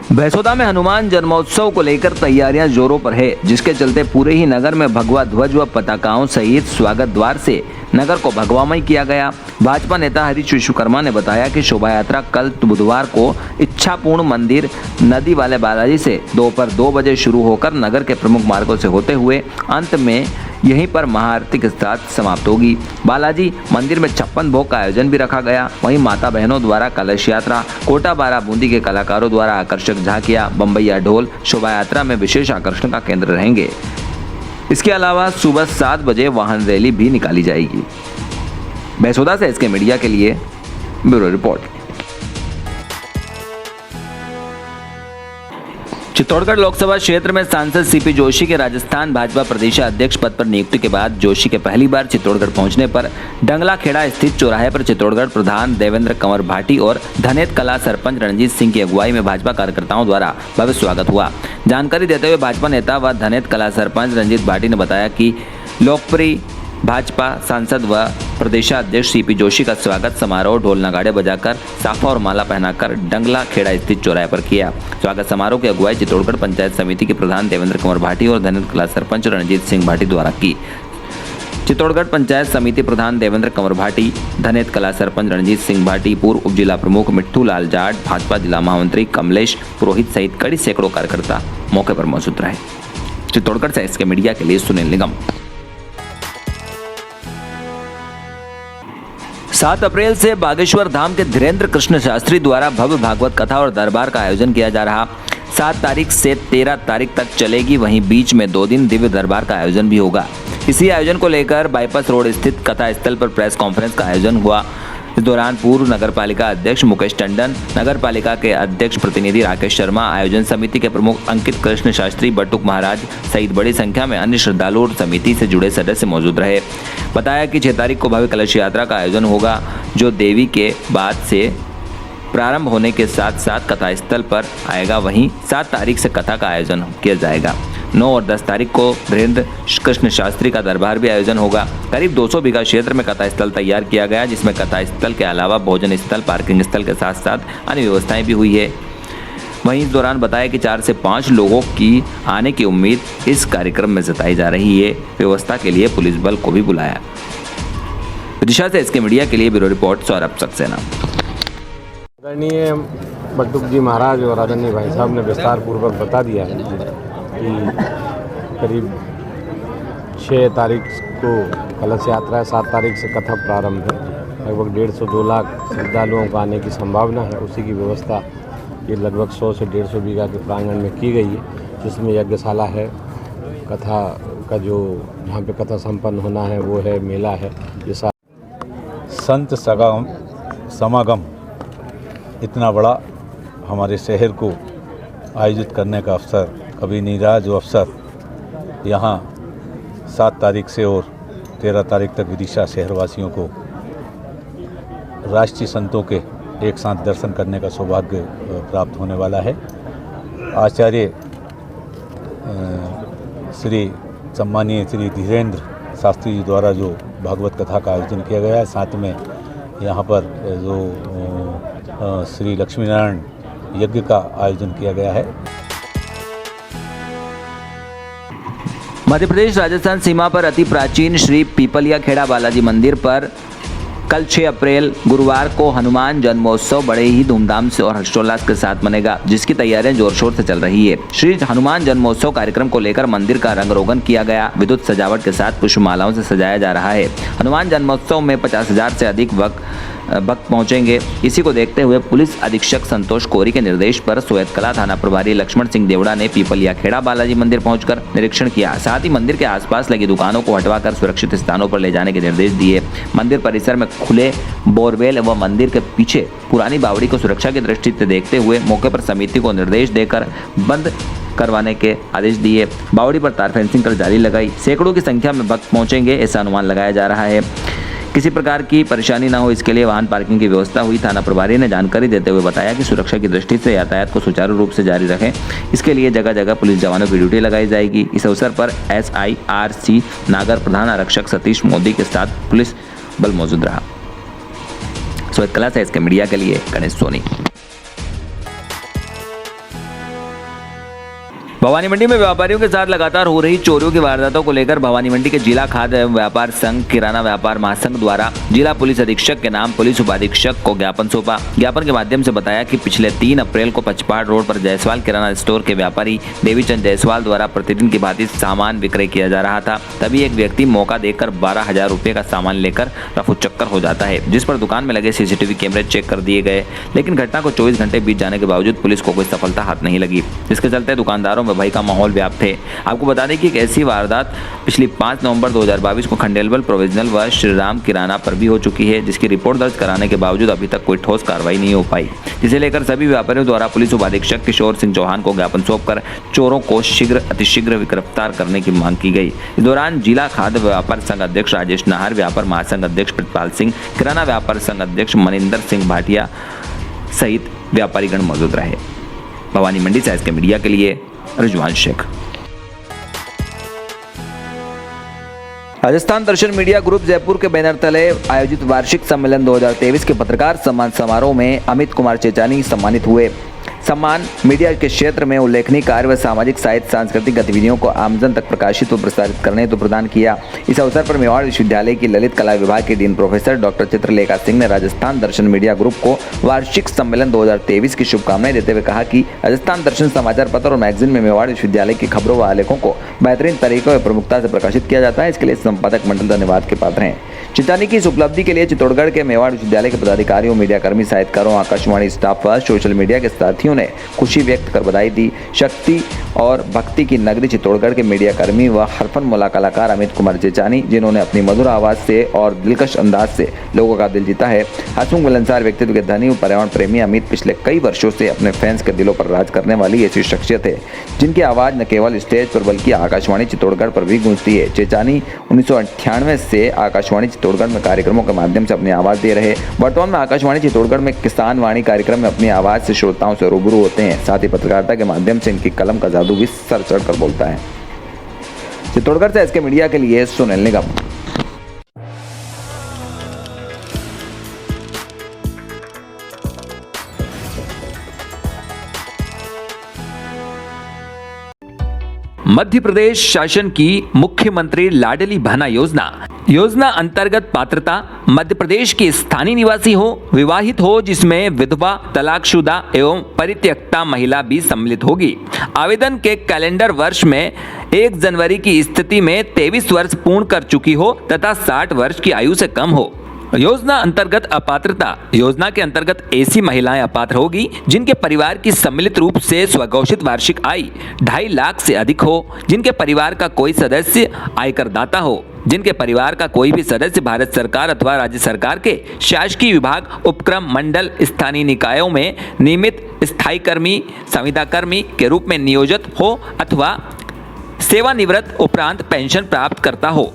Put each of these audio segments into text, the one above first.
भैंसोदा में हनुमान जन्मोत्सव को लेकर तैयारियां जोरों पर है, जिसके चलते पूरे ही नगर में भगवा ध्वज व पताकाओं सहित स्वागत द्वार से नगर को भगवामय किया गया। भाजपा नेता हरीश विश्वकर्मा ने बताया कि शोभा यात्रा कल बुधवार को इच्छापूर्ण मंदिर नदी वाले बालाजी से दोपहर 2 बजे शुरू होकर नगर के प्रमुख मार्गों से होते हुए अंत में यहीं पर महाआरती के साथ समाप्त होगी। बालाजी मंदिर में 56 भोग का आयोजन भी रखा गया। वहीं माता बहनों द्वारा कलश यात्रा, कोटा बारा बूंदी के कलाकारों द्वारा आकर्षक झांकियां, बम्बैया ढोल शोभा यात्रा में विशेष आकर्षण का केंद्र रहेंगे। इसके अलावा सुबह 7 बजे वाहन रैली भी निकाली जाएगी। भैंसोदा से एसके मीडिया के लिए ब्यूरो रिपोर्ट। चित्तौड़गढ़ लोकसभा क्षेत्र में सांसद सीपी जोशी के राजस्थान भाजपा प्रदेश अध्यक्ष पद पर नियुक्ति के बाद जोशी के पहली बार चित्तौड़गढ़ पहुंचने पर डंगला खेड़ा स्थित चौराहे पर चित्तौड़गढ़ प्रधान देवेंद्र कंवर भाटी और धनेत कला सरपंच रणजीत सिंह की अगुवाई में भाजपा कार्यकर्ताओं द्वारा भव्य स्वागत हुआ। जानकारी देते हुए भाजपा नेता व धनेत कला सरपंच रणजीत भाटी ने बताया कि लोकप्रिय भाजपा सांसद व प्रदेशाध्यक्ष सीपी जोशी का स्वागत समारोह ढोल नगाड़े बजाकर साफा और माला पहनाकर डंगला खेड़ा स्थित चौराहे पर किया। स्वागत समारोह की अगुवाई चित्तौड़गढ़ पंचायत समिति के प्रधान देवेंद्र कंवर भाटी और धनेत कला सरपंच रणजीत सिंह भाटी द्वारा की। चित्तौड़गढ़ पंचायत समिति प्रधान देवेंद्र कंवर भाटी, धनेत कला सरपंच रणजीत सिंह भाटी, पूर्व उप जिला प्रमुख मिट्ठू लाल जाट, भाजपा जिला महामंत्री कमलेश पुरोहित सहित कई सैकड़ों कार्यकर्ता मौके पर मौजूद रहे। चित्तौड़गढ़ से एसके मीडिया के लिए सुनील निगम। 7 अप्रैल से बागेश्वर धाम के धीरेन्द्र कृष्ण शास्त्री द्वारा भव्य भागवत कथा और दरबार का आयोजन किया जा रहा। 7 तारीख से 13 तारीख तक चलेगी। वहीं बीच में 2 दिन दिव्य दरबार का आयोजन भी होगा। इसी आयोजन को लेकर बाईपास रोड स्थित कथा स्थल पर प्रेस कॉन्फ्रेंस का आयोजन हुआ। इस दौरान पूर्व नगर पालिका अध्यक्ष मुकेश टंडन, नगर पालिका के अध्यक्ष प्रतिनिधि राकेश शर्मा, आयोजन समिति के प्रमुख अंकित कृष्ण शास्त्री, बटुक महाराज सहित बड़ी संख्या में अन्य श्रद्धालु और समिति से जुड़े सदस्य मौजूद रहे। बताया कि 6 तारीख को भव्य कलश यात्रा का आयोजन होगा, जो देवी के बाद से प्रारंभ होने के साथ साथ कथा स्थल पर आएगा। वहीं 7 तारीख से कथा का आयोजन किया जाएगा। 9 और 10 तारीख को धीरेन्द्र कृष्ण शास्त्री का दरबार भी आयोजन होगा। करीब 200 बीघा क्षेत्र में कथा स्थल तैयार किया गया, जिसमें कथा स्थल के अलावा भोजन स्थल, पार्किंग स्थल के साथ साथ अन्य व्यवस्थाएं भी हुई है। वहीं इस दौरान बताया कि 4 से 5 लोगों की आने की उम्मीद इस कार्यक्रम में जताई जा रही है। व्यवस्था के लिए पुलिस बल को भी बुलाया। विदिशा से एसके मीडिया के लिए ब्यूरो रिपोर्ट सौरभ सक्सेना। आदरणीय बटुक जी महाराज और आदरणीय भाई साहब ने विस्तार पूर्वक बता दिया है कि करीब 6 तारीख को कलश यात्रा है, 7 तारीख से कथा प्रारंभ है। लगभग 150-2 लाख श्रद्धालुओं को आने की संभावना है। उसी की व्यवस्था ये लगभग 100 से 150 बीघा के प्रांगण में की गई है, जिसमें यज्ञशाला है, कथा का जो जहाँ पे कथा संपन्न होना है वो है, मेला है। ये संत समागम इतना बड़ा हमारे शहर को आयोजित करने का अवसर कभी नहीं रहा। जो अवसर यहाँ 7 तारीख से और 13 तारीख तक विदिशा शहरवासियों को राष्ट्रीय संतों के एक साथ दर्शन करने का सौभाग्य प्राप्त होने वाला है। आचार्य श्री सम्मानीय श्री धीरेन्द्र शास्त्री जी द्वारा जो भागवत कथा का आयोजन किया गया है, साथ में यहाँ पर जो श्री लक्ष्मी नारायण यज्ञ का आयोजन किया गया है। मध्य प्रदेश राजस्थान सीमा पर अति प्राचीन श्री पीपलिया खेड़ा बालाजी मंदिर पर कल 6 अप्रैल गुरुवार को हनुमान जन्मोत्सव बड़े ही धूमधाम से और हर्षोल्लास के साथ मनेगा, जिसकी तैयारियां जोर शोर से चल रही है। श्री हनुमान जन्मोत्सव कार्यक्रम को लेकर मंदिर का रंग रोगन किया गया। विद्युत सजावट के साथ पुष्पमालाओं से सजाया जा रहा है। हनुमान जन्मोत्सव में 50,000 से अधिक भक्त पहुंचेंगे। इसी को देखते हुए पुलिस अधीक्षक संतोष कोरी के निर्देश पर सोयतकला थाना प्रभारी लक्ष्मण सिंह देवड़ा ने पीपलिया खेड़ा बालाजी मंदिर पहुंचकर निरीक्षण किया। साथ ही मंदिर के आसपास लगी दुकानों को हटवाकर सुरक्षित स्थानों पर ले जाने के निर्देश दिए। मंदिर परिसर में खुले बोरवेल व मंदिर के पीछे पुरानी बावड़ी को सुरक्षा की दृष्टि से देखते हुए मौके पर समिति को निर्देश देकर बंद करवाने के आदेश दिए। बावड़ी पर तार फेंसिंग कर जाली लगाई। सैकड़ों की संख्या में भक्त पहुंचेंगे, ऐसा अनुमान लगाया जा रहा है। किसी प्रकार की परेशानी न हो, इसके लिए वाहन पार्किंग की व्यवस्था हुई। थाना प्रभारी ने जानकारी देते हुए बताया कि सुरक्षा की दृष्टि से यातायात को सुचारू रूप से जारी रखें, इसके लिए जगह जगह पुलिस जवानों की ड्यूटी लगाई जाएगी। इस अवसर पर SIRC नागर प्रधान आरक्षक सतीश मोदी के साथ पुलिस बल मौजूद रहा। सोयतकला से इसके मीडिया के लिए गणेश सोनी। भवानी मंडी में व्यापारियों के साथ लगातार हो रही चोरियों की वारदातों को लेकर भवानी मंडी के जिला खाद्य एवं व्यापार संघ किराना व्यापार महासंघ द्वारा जिला पुलिस अधीक्षक के नाम पुलिस उपाधीक्षक को ज्ञापन सौंपा। ज्ञापन के माध्यम से बताया कि पिछले 3 अप्रैल को पचपाड़ रोड पर जायसवाल किराना स्टोर के व्यापारी देवीचंद जायसवाल द्वारा प्रतिदिन की भांति सामान विक्रय किया जा रहा था। तभी एक व्यक्ति मौका देखकर 12,000 रुपये का सामान लेकर रफू चक्कर हो जाता है, जिस पर दुकान में लगे सीसीटीवी कैमरे चेक कर दिए गए, लेकिन घटना को 24 घंटे बीत जाने के बावजूद पुलिस को कोई सफलता हाथ नहीं लगी, जिसके चलते दुकानदारों में भय का माहौल व्याप्त है। आपको बता दें कि एक ऐसी वारदात पिछली 5 नवंबर 2022 को खंडेलवाल प्रोविजनल व श्रीराम किराना पर भी हो चुकी है, जिसकी रिपोर्ट दर्ज कराने के बावजूद अभी तक कोई ठोस कार्रवाई नहीं हो पाई, जिसे लेकर सभी व्यापारियों द्वारा पुलिस उपाधीक्षक किशोर सिंह चौहान को ज्ञापन सौंपकर चोरों को अतिशीघ्र गिरफ्तार करने की मांग की गई। इस दौरान जिला खाद्य व्यापार संघ अध्यक्ष राजेश नाहर, व्यापार महासंघ अध्यक्ष प्रतिपाल सिंह, किराना व्यापार संघ अध्यक्ष मनिंदर सिंह भाटिया सहित व्यापारीगण मौजूद रहे। भवानी मंडी से एसके मीडिया के लिए रिजवान शेख। राजस्थान दर्शन मीडिया ग्रुप जयपुर के बैनर तले आयोजित वार्षिक सम्मेलन 2023 के पत्रकार सम्मान समारोह में अमित कुमार चेचानी सम्मानित हुए। सम्मान मीडिया के क्षेत्र में उल्लेखनीय कार्य व सामाजिक साहित्य सांस्कृतिक गतिविधियों को आमजन तक प्रकाशित व प्रसारित करने हेतु प्रदान किया। इस अवसर पर मेवाड़ विश्वविद्यालय की ललित कला विभाग के dean professor doctor Chitralekha Singh ने राजस्थान दर्शन मीडिया ग्रुप को वार्षिक सम्मेलन 2023 की शुभकामनाएं देते हुए कहा कि राजस्थान दर्शन समाचार पत्र और मैगजीन में मेवाड़ विश्वविद्यालय की खबरों व आलेखों को बेहतरीन तरीकों व प्रमुखता से प्रकाशित किया जाता है। इसके लिए संपादक मंडल धन्यवाद के पात्र हैं। चितानी की इस उपलब्धि के लिए चित्तौड़गढ़ के मेवाड़ विश्वविद्यालय के पदाधिकारियों, मीडियाकर्मी, साहित्यकारों, आकाशवाणी स्टाफ व सोशल मीडिया के साथियों ने खुशी व्यक्त कर बधाई दी। शक्ति और भक्ति की नगरी चित्तौड़गढ़ के मीडियाकर्मी व हरफन मोला कलाकार अमित कुमार चेचानी, जिन्होंने अपनी मधुर आवाज से और दिलकश अंदाज से लोगों का दिल जीता है। हंसमुख मिलनसार व्यक्तित्व के धनी व पर्यावरण प्रेमी अमित पिछले कई वर्षों से अपने फैंस के दिलों पर राज करने वाली ऐसी शख्सियत है जिनकी आवाज न केवल स्टेज पर बल्कि आकाशवाणी चित्तौड़गढ़ पर भी गूंजती है। चेचानी 1998 से आकाशवाणी चित्तौड़गढ़ में कार्यक्रमों के माध्यम से अपनी आवाज दे रहे। वर्तमान में आकाशवाणी चित्तौड़गढ़ में किसान वाणी कार्यक्रम में अपनी आवाज से श्रोताओं से रूबरू होते हैं। साथ ही पत्रकारिता के माध्यम से इनकी कलम का जादू भी सर चढ़कर बोलता है। चित्तौड़गढ़ से एसके मीडिया के लिए सुनील निगम। मध्य प्रदेश शासन की मुख्यमंत्री लाडली बहना योजना अंतर्गत पात्रता मध्य प्रदेश की स्थानीय निवासी हो, विवाहित हो, जिसमें विधवा, तलाकशुदा एवं परित्यक्ता महिला भी सम्मिलित होगी। आवेदन के कैलेंडर वर्ष में 1 जनवरी की स्थिति में 23 वर्ष पूर्ण कर चुकी हो तथा 60 वर्ष की आयु से कम हो। योजना अंतर्गत अपात्रता योजना के अंतर्गत ऐसी महिलाएं अपात्र होगी जिनके परिवार की सम्मिलित रूप से स्वघोषित वार्षिक आय 2.5 लाख से अधिक हो, जिनके परिवार का कोई सदस्य आयकर दाता हो, जिनके परिवार का कोई भी सदस्य भारत सरकार अथवा राज्य सरकार के शासकीय विभाग, उपक्रम, मंडल, स्थानीय निकायों में नियमित स्थायी कर्मी, संविदा कर्मी के रूप में नियोजित हो अथवा सेवानिवृत्त उपरांत पेंशन प्राप्त करता हो,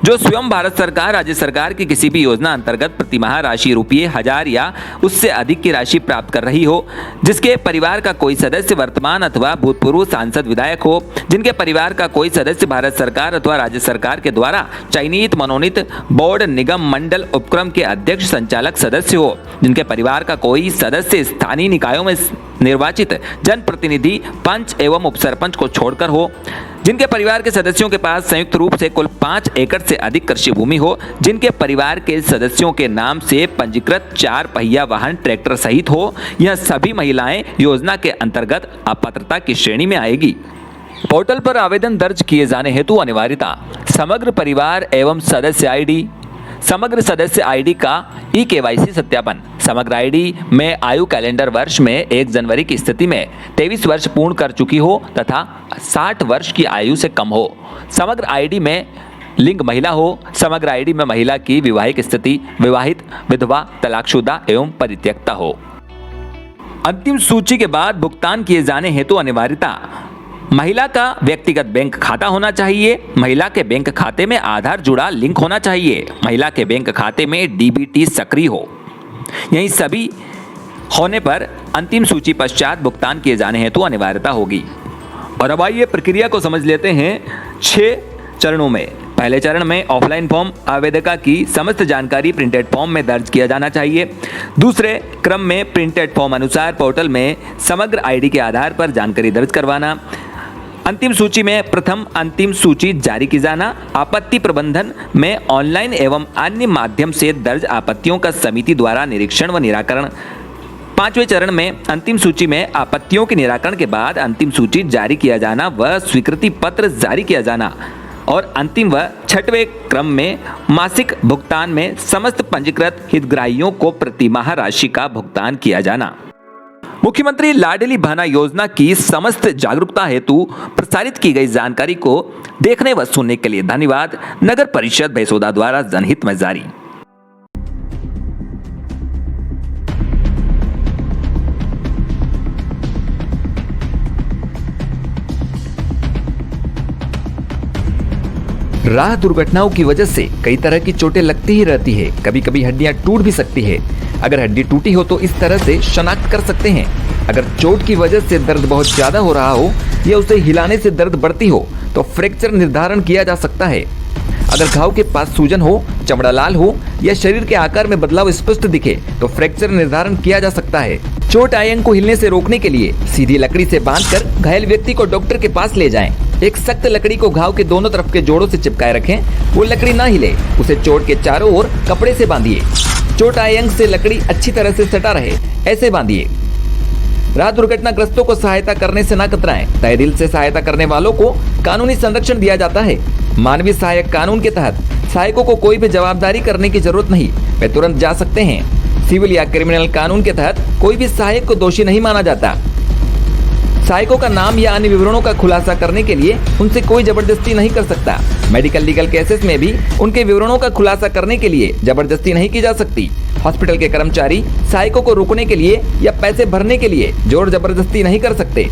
जो स्वयं भारत सरकार, राज्य सरकार की किसी भी योजना अंतर्गत प्रतिमाह राशि ₹1000 या उससे अधिक की राशि प्राप्त कर रही हो, जिसके परिवार का कोई सदस्य वर्तमान अथवा भूतपूर्व सांसद विधायक हो, जिनके परिवार का कोई सदस्य भारत सरकार अथवा राज्य सरकार के द्वारा चयनित मनोनीत बोर्ड, निगम, मंडल, उपक्रम के अध्यक्ष, संचालक सदस्य हो, जिनके परिवार का कोई सदस्य स्थानीय निकायों में निर्वाचित जनप्रतिनिधि, पंच एवं उपसरपंच को छोड़कर हो, जिनके परिवार के सदस्यों के पास संयुक्त रूप से कुल 5 एकड़ से अधिक कृषि भूमि हो, जिनके परिवार के सदस्यों के नाम से पंजीकृत 4 पहिया वाहन ट्रैक्टर सहित हो, यह सभी महिलाएं योजना के अंतर्गत अपात्रता की श्रेणी में आएगी। पोर्टल पर आवेदन दर्ज किए जाने हेतु अनिवार्यता: समग्र परिवार एवं सदस्य आईडी, समग्र सदस्य आईडी का ई-KYC सत्यापन, समग्र आईडी में आयु कैलेंडर वर्ष में 1 जनवरी की स्थिति में 23 वर्ष पूर्ण कर चुकी हो तथा 60 वर्ष की आयु से कम हो, समग्र आईडी में लिंग महिला हो, समग्र आईडी में महिला की विवाहिक स्थिति विवाहित, विधवा, तलाकशुदा एवं परित्यक्ता हो। अंतिम सूची के बाद भुगतान किए जाने हेतु अनिवार्यता: महिला का व्यक्तिगत बैंक खाता होना चाहिए, महिला के बैंक खाते में आधार जुड़ा लिंक होना चाहिए, महिला के बैंक खाते में DBT सक्रिय हो। यही सभी होने पर अंतिम सूची पश्चात भुगतान किए जाने हेतु अनिवार्यता होगी। और अब आइए प्रक्रिया को समझ लेते हैं 6 चरणों में। पहले चरण में ऑफलाइन फॉर्म आवेदका की समस्त जानकारी प्रिंटेड फॉर्म में दर्ज किया जाना चाहिए। दूसरे क्रम में प्रिंटेड फॉर्म अनुसार पोर्टल में समग्र आईडी के आधार पर जानकारी दर्ज करवाना। अंतिम सूची में प्रथम अंतिम सूची जारी की जाना, आपत्ति प्रबंधन में ऑनलाइन एवं अन्य माध्यम से दर्ज आपत्तियों का समिति द्वारा निरीक्षण व निराकरण। 5वें चरण में अंतिम सूची में आपत्तियों के निराकरण के बाद अंतिम सूची जारी किया जाना व स्वीकृति पत्र जारी किया जाना और अंतिम व 6वें क्रम में मासिक भुगतान में समस्त पंजीकृत हितग्राहियों को प्रतिमाह राशि का भुगतान किया जाना। मुख्यमंत्री लाडली बहना योजना की समस्त जागरूकता हेतु प्रसारित की गई जानकारी को देखने व सुनने के लिए धन्यवाद। नगर परिषद भैंसोदा द्वारा जनहित में जारी। राह दुर्घटनाओं की वजह से कई तरह की चोटें लगती ही रहती है। कभी कभी हड्डियां टूट भी सकती है। अगर हड्डी टूटी हो तो इस तरह से शनाख्त कर सकते हैं। अगर चोट की वजह से दर्द बहुत ज्यादा हो रहा हो या उसे हिलाने से दर्द बढ़ती हो तो फ्रैक्चर निर्धारण किया जा सकता है। अगर घाव के पास सूजन हो, चमड़ा लाल हो या शरीर के आकार में बदलाव स्पष्ट दिखे तो फ्रैक्चर निर्धारण किया जा सकता है। चोट आयंग को हिलने से रोकने के लिए सीधी लकड़ी से बांधकर घायल व्यक्ति को डॉक्टर के पास ले जाएं। एक सख्त लकड़ी को घाव के दोनों तरफ के जोड़ों से चिपकाए रखें। वो लकड़ी ना हिले, उसे चोट के चारों ओर कपड़े से बांधिए। चोट आयंग से लकड़ी अच्छी तरह से सटा रहे, ऐसे बांधिए। राह दुर्घटनाग्रस्तों को सहायता करने से न कतराएं। तहे दिल से सहायता करने वालों को कानूनी संरक्षण दिया जाता है। मानवीय सहायक कानून के तहत सहायकों को कोई भी जवाबदारी करने की जरूरत नहीं, वे तुरंत जा सकते हैं। सिविल या क्रिमिनल कानून के तहत कोई भी सहायक को दोषी नहीं माना जाता। सहायकों का नाम या अन्य विवरणों का खुलासा करने के लिए उनसे कोई जबरदस्ती नहीं कर सकता। मेडिकल लीगल केसेस में भी उनके विवरणों का खुलासा करने के लिए जबरदस्ती नहीं की जा सकती। हॉस्पिटल के कर्मचारी सहायकों को रोकने के लिए या पैसे भरने के लिए जोर जबरदस्ती नहीं कर सकते।